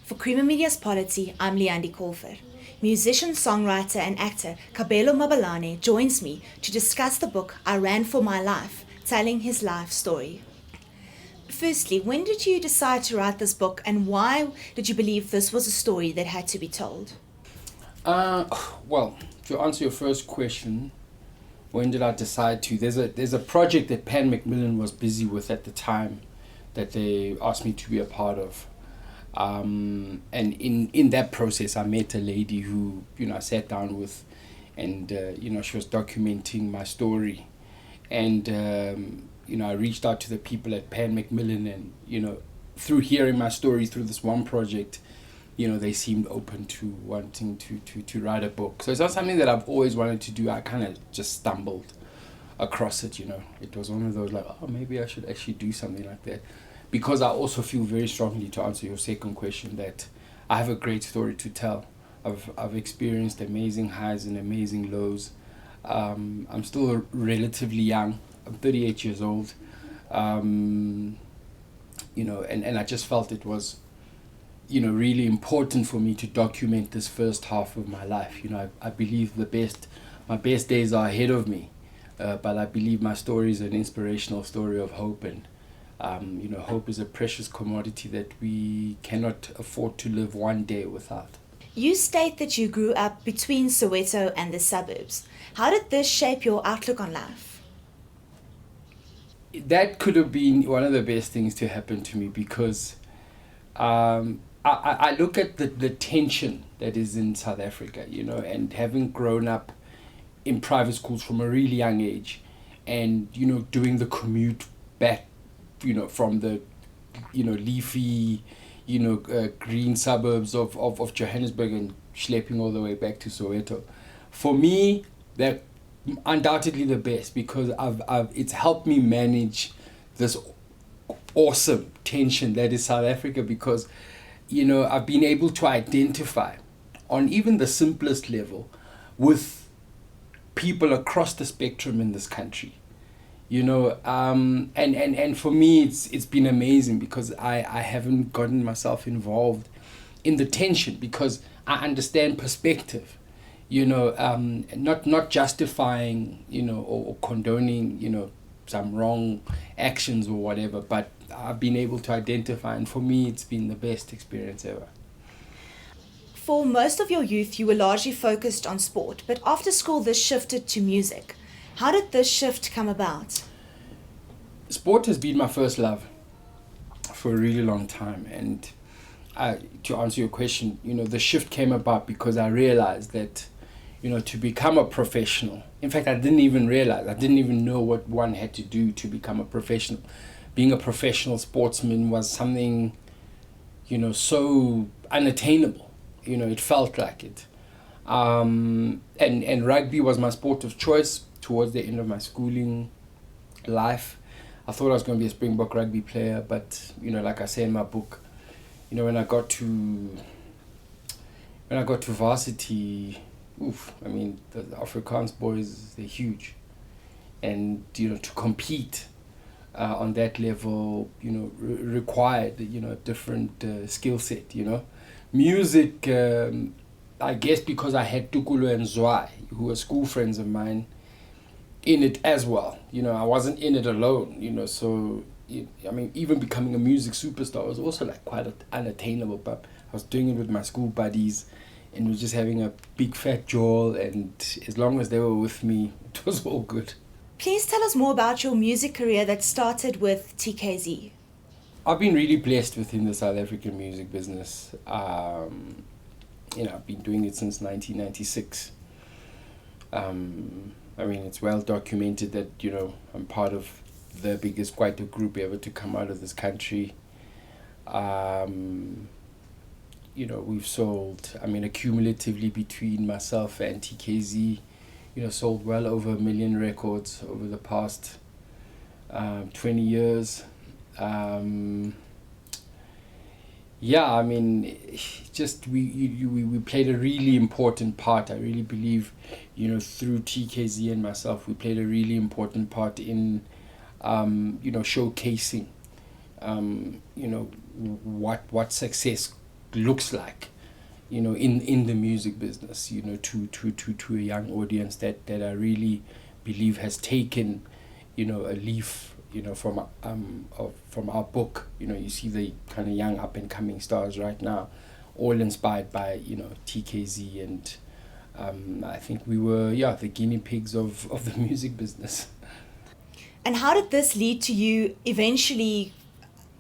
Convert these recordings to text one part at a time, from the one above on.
For Creamer Media's Polity, I'm Leandi Colfer. Musician, songwriter, and actor Kabelo Mabalane joins me to discuss the book I Ran for My Life, telling his life story. Firstly, when did you decide to write this book, and why did you believe this was a story that had to be told? Well, to answer your first question, when did I decide to? There's a project that Pan Macmillan was busy with at the time that they asked me to be a part of. And in that process, I met a lady who, I sat down with, and, she was documenting my story. And, I reached out to the people at Pan Macmillan, and, through hearing my story through this one project, they seemed open to wanting to write a book. So it's not something that I've always wanted to do. I kind of just stumbled across it, It was one of those like, oh, maybe I should actually do something like that. Because I also feel very strongly, to answer your second question, that I have a great story to tell. I've experienced amazing highs and amazing lows. I'm still relatively young. I'm 38 years old. And I just felt it was, really important for me to document this first half of my life. I believe my best days are ahead of me. But I believe my story is an inspirational story of hope, and hope is a precious commodity that we cannot afford to live one day without. You state that you grew up between Soweto and the suburbs. How did this shape your outlook on life? That could have been one of the best things to happen to me, because I look at the tension that is in South Africa, and having grown up in private schools from a really young age, and, doing the commute back, from the, leafy, green suburbs of Johannesburg, and schlepping all the way back to Soweto. For me, that undoubtedly the best, because it's helped me manage this awesome tension that is South Africa, because, I've been able to identify on even the simplest level with people across the spectrum in this country. And for me, it's been amazing, because I haven't gotten myself involved in the tension, because I understand perspective, not justifying, or condoning, some wrong actions or whatever, but I've been able to identify, and for me, it's been the best experience ever. For most of your youth, you were largely focused on sport, but after school, this shifted to music. How did this shift come about? Sport has been my first love for a really long time, and to answer your question, the shift came about because I realized that, to become a professional, in fact, I didn't even know what one had to do to become a professional. Being a professional sportsman was something, so unattainable. It felt like it. And rugby was my sport of choice towards the end of my schooling life. I thought I was going to be a Springbok rugby player, but, like I say in my book, when I got to varsity, the Afrikaans boys, they're huge. And, to compete on that level, required, a different skill set, Music, I guess because I had Tukulu and Zwei, who were school friends of mine, in it as well. I wasn't in it alone, so, even becoming a music superstar was also like quite unattainable, but I was doing it with my school buddies, and was just having a big fat jaw, and as long as they were with me, it was all good. Please tell us more about your music career that started with TKZ. I've been really blessed within the South African music business. I've been doing it since 1996. It's well documented that, I'm part of the biggest Kwaito group ever to come out of this country. We've sold, cumulatively between myself and TKZ, sold well over 1 million records over the past 20 years. We played a really important part. I really believe, through TKZ and myself, we played a really important part in, showcasing, what success looks like, in the music business, to a young audience that I really believe has taken, a leaf, from our book. You see the kind of young up and coming stars right now, all inspired by, TKZ, and I think we were, the guinea pigs of the music business. And how did this lead to you eventually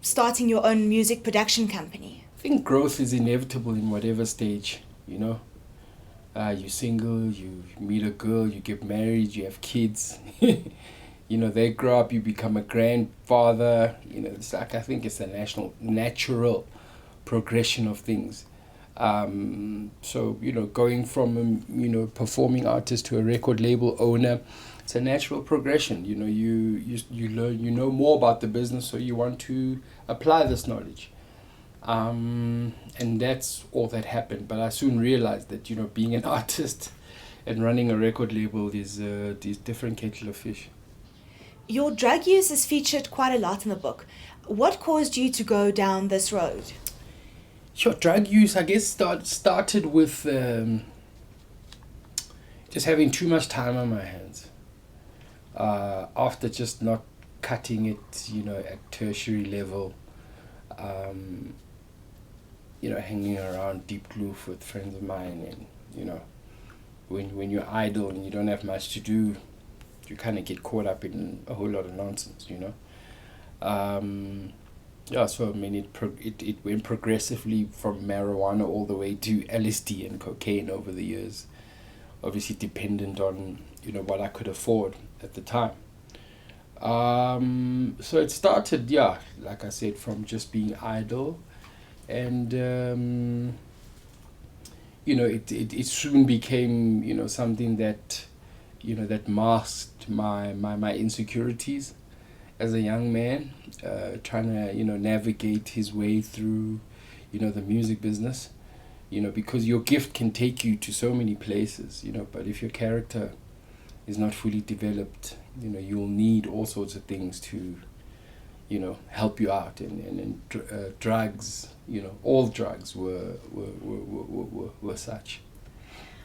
starting your own music production company? I think growth is inevitable in whatever stage, you're single, you meet a girl, you get married, you have kids, they grow up, you become a grandfather, it's like, I think it's a natural progression of things. So, going from, performing artist to a record label owner, it's a natural progression. You learn, more about the business, so you want to apply this knowledge. And that's all that happened. But I soon realized that, being an artist and running a record label is a different kettle of fish. Your drug use is featured quite a lot in the book. What caused you to go down this road? Sure, drug use, I guess, started with just having too much time on my hands. After just not cutting it, at tertiary level, hanging around Deep Kloof with friends of mine, and, when you're idle and you don't have much to do, you kind of get caught up in a whole lot of nonsense, so I mean, it went progressively from marijuana all the way to LSD and cocaine over the years, obviously dependent on, what I could afford at the time. So it started, like I said, from just being idle, and it soon became, something that, that masked my insecurities as a young man, trying to, navigate his way through, the music business, because your gift can take you to so many places, but if your character is not fully developed, you'll need all sorts of things to, help you out, and drugs, all drugs were such.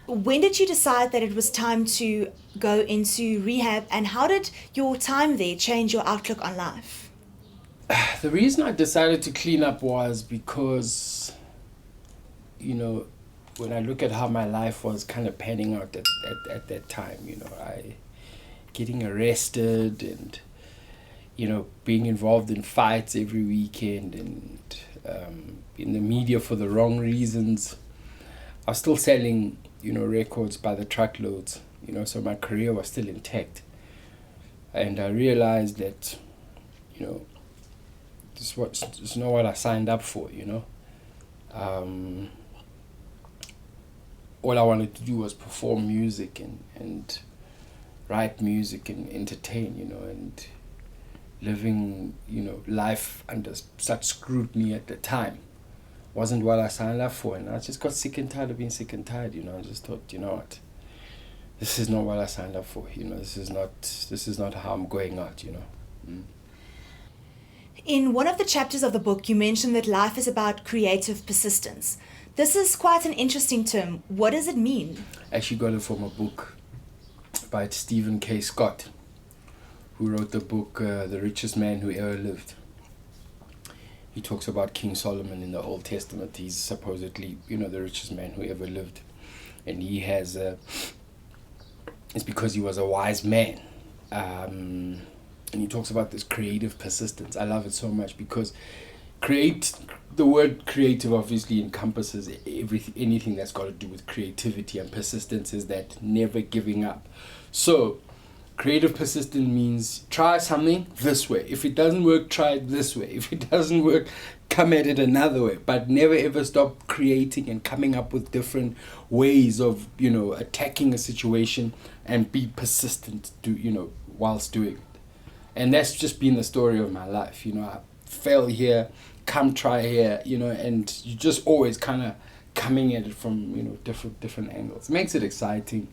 When did you decide that it was time to go into rehab, and how did your time there change your outlook on life? The reason I decided to clean up was because, when I look at how my life was kind of panning out at that time, I getting arrested and, being involved in fights every weekend and in the media for the wrong reasons. I was still selling, records by the truckloads, so my career was still intact. And I realized that, this is not what I signed up for, all I wanted to do was perform music and write music and entertain, and living, life under such scrutiny at the time wasn't what I signed up for. And I just got sick and tired of being sick and tired, I just thought, what, this is not what I signed up for, this is not how I'm going out, In one of the chapters of the book, you mentioned that life is about creative persistence. This is quite an interesting term. What does it mean? I actually got it from a book by Stephen K. Scott, who wrote the book, The Richest Man Who Ever Lived. He talks about King Solomon in the Old Testament. He's supposedly, the richest man who ever lived. And he has, it's because he was a wise man. And he talks about this creative persistence. I love it so much because the word creative obviously encompasses anything that's got to do with creativity, and persistence is that never giving up. So creative persistence means try something this way. If it doesn't work, try it this way. If it doesn't work, come at it another way. But never ever stop creating and coming up with different ways of, attacking a situation, and be persistent whilst doing it. And that's just been the story of my life. I fell here, come try here, and you just always kind of coming at it from, different angles. It makes it exciting,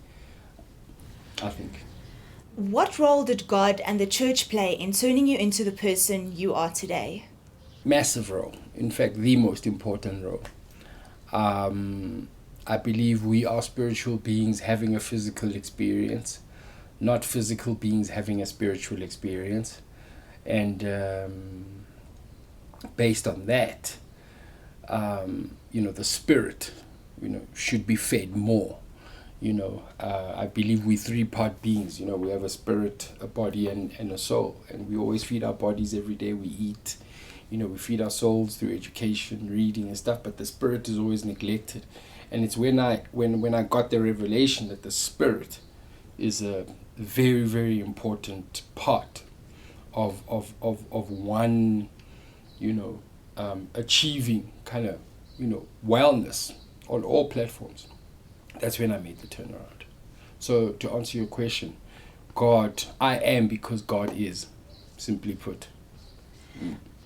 I think. What role did God and the church play in turning you into the person you are today? Massive role. In fact, the most important role. I believe we are spiritual beings having a physical experience, not physical beings having a spiritual experience. And based on that, the spirit, should be fed more. I believe we're three-part beings. We have a spirit, a body, and a soul. And we always feed our bodies every day. We eat. We feed our souls through education, reading, and stuff. But the spirit is always neglected. And it's when I got the revelation that the spirit is a very, very important part of one, achieving kind of, wellness on all platforms. That's when I made the turnaround. So to answer your question, God, I am because God is, simply put.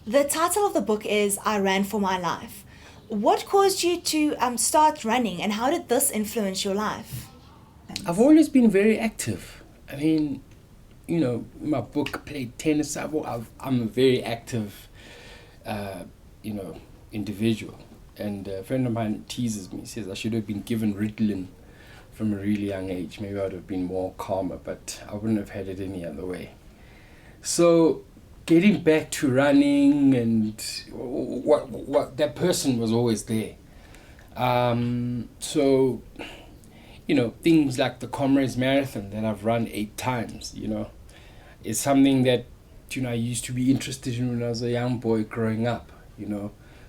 The title of the book is I Ran for My Life. What caused you to start running, and how did this influence your life? I've always been very active. I mean, my book, played tennis. I'm a very active, individual. And a friend of mine teases me, says I should have been given Ritalin from a really young age. Maybe I would have been more calmer, but I wouldn't have had it any other way. So getting back to running, and what that person was always there. So, things like the Comrades Marathon that I've run 8 times, is something that, I used to be interested in when I was a young boy growing up,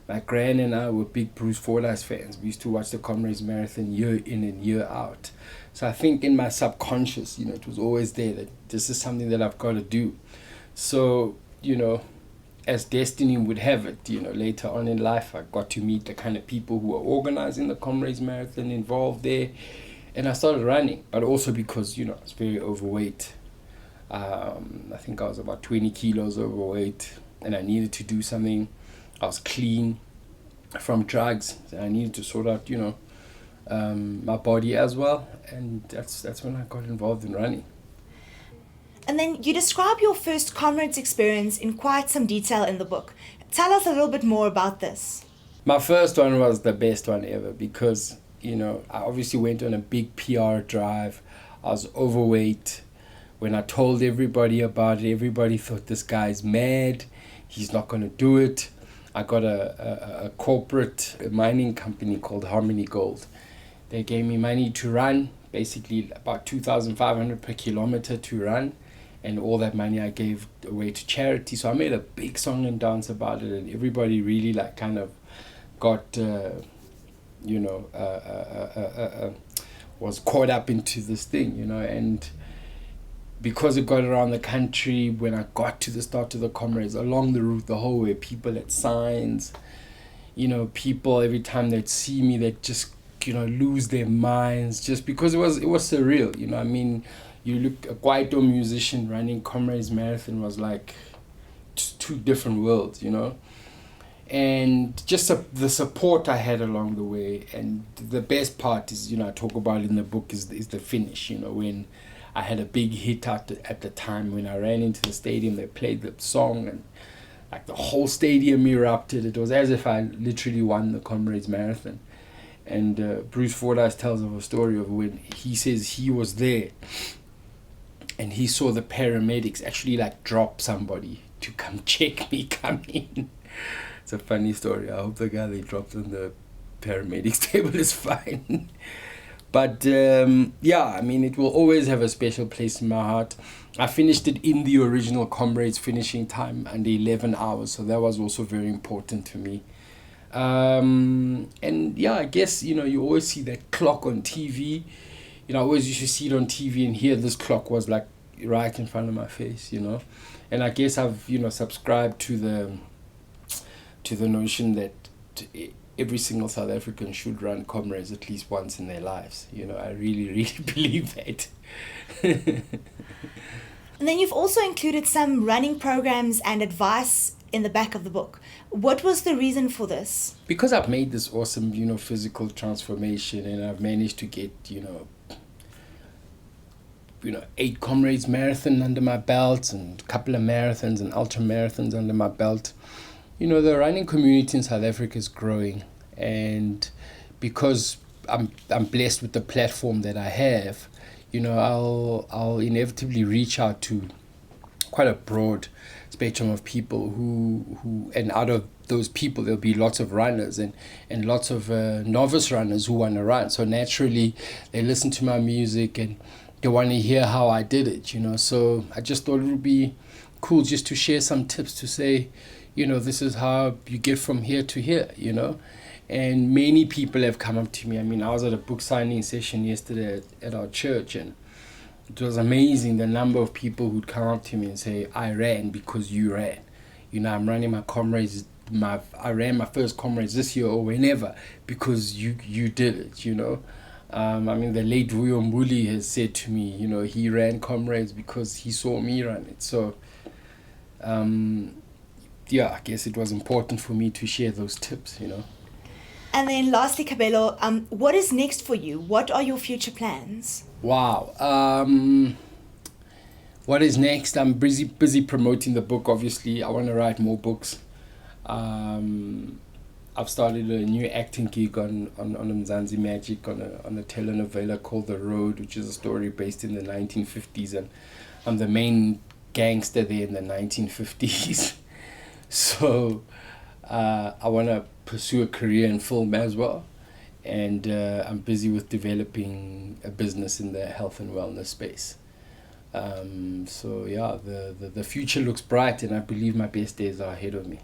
My gran and I were big Bruce Fordyce fans. We used to watch the Comrades Marathon year in and year out. So I think in my subconscious, it was always there that this is something that I've got to do. So, as destiny would have it, later on in life, I got to meet the kind of people who are organizing the Comrades Marathon, involved there. And I started running, but also because, I was very overweight. I think I was about 20 kilos overweight, and I needed to do something. I was clean from drugs. I needed to sort out, my body as well. And that's when I got involved in running. And then you describe your first Comrades experience in quite some detail in the book. Tell us a little bit more about this. My first one was the best one ever because, I obviously went on a big PR drive. I was overweight. When I told everybody about it, everybody thought this guy's mad. He's not going to do it. I got a corporate mining company called Harmony Gold. They gave me money to run, basically about 2,500 per kilometer to run. And all that money I gave away to charity. So I made a big song and dance about it, and everybody really kind of got, was caught up into this thing, and because it got around the country, when I got to the start of the Comrades, along the route, the whole way, people had signs, people, every time they'd see me, they'd just, lose their minds, just because it was surreal, you look, a Kwaito musician running Comrades Marathon was like two different worlds, and just the support I had along the way. And the best part is, I talk about it in the book, is the finish, when I had a big hit at the time. When I ran into the stadium, they played the song, and the whole stadium erupted. It was as if I literally won the Comrades Marathon. And Bruce Fordyce tells of a story of when he says he was there and he saw the paramedics actually drop somebody to come check me come in. It's a funny story. I hope the guy they dropped on the paramedics table is fine. But it will always have a special place in my heart. I finished it in the original Comrades finishing time under 11 hours, so that was also very important to me. I guess, you always see that clock on TV. I always used to see it on TV, and here this clock was right in front of my face, And I guess I've, subscribed to the notion that every single South African should run Comrades at least once in their lives. I really, really believe that. And then you've also included some running programs and advice in the back of the book. What was the reason for this? Because I've made this awesome, physical transformation, and I've managed to get, 8 Comrades Marathon under my belt, and a couple of marathons and ultra marathons under my belt. The running community in South Africa is growing, and because I'm blessed with the platform that I have, you know, I'll inevitably reach out to quite a broad spectrum of people who and out of those people there'll be lots of runners and lots of novice runners who want to run. So naturally they listen to my music and they want to hear how I did it, you know. So I just thought it would be cool just to share some tips to say, you know, this is how you get from here to here, you know. And many people have come up to me. I mean, I was at a book signing session yesterday at our church, and it was amazing the number of people who'd come up to me and say, I ran because you ran. You know, I'm running my Comrades, I ran my first Comrades this year or whenever because you did it, you know. I mean, the late Vuyo Mbuli has said to me, you know, he ran Comrades because he saw me run it. So, yeah, I guess it was important for me to share those tips, you know. And then lastly, Kabelo, what is next for you? What are your future plans? Wow. What is next? I'm busy promoting the book, obviously. I want to write more books. I've started a new acting gig on Mzansi Magic on a telenovela called The Road, which is a story based in the 1950s, and I'm the main gangster there in the 1950s. So I want to pursue a career in film as well, and I'm busy with developing a business in the health and wellness space. So yeah, the future looks bright, and I believe my best days are ahead of me.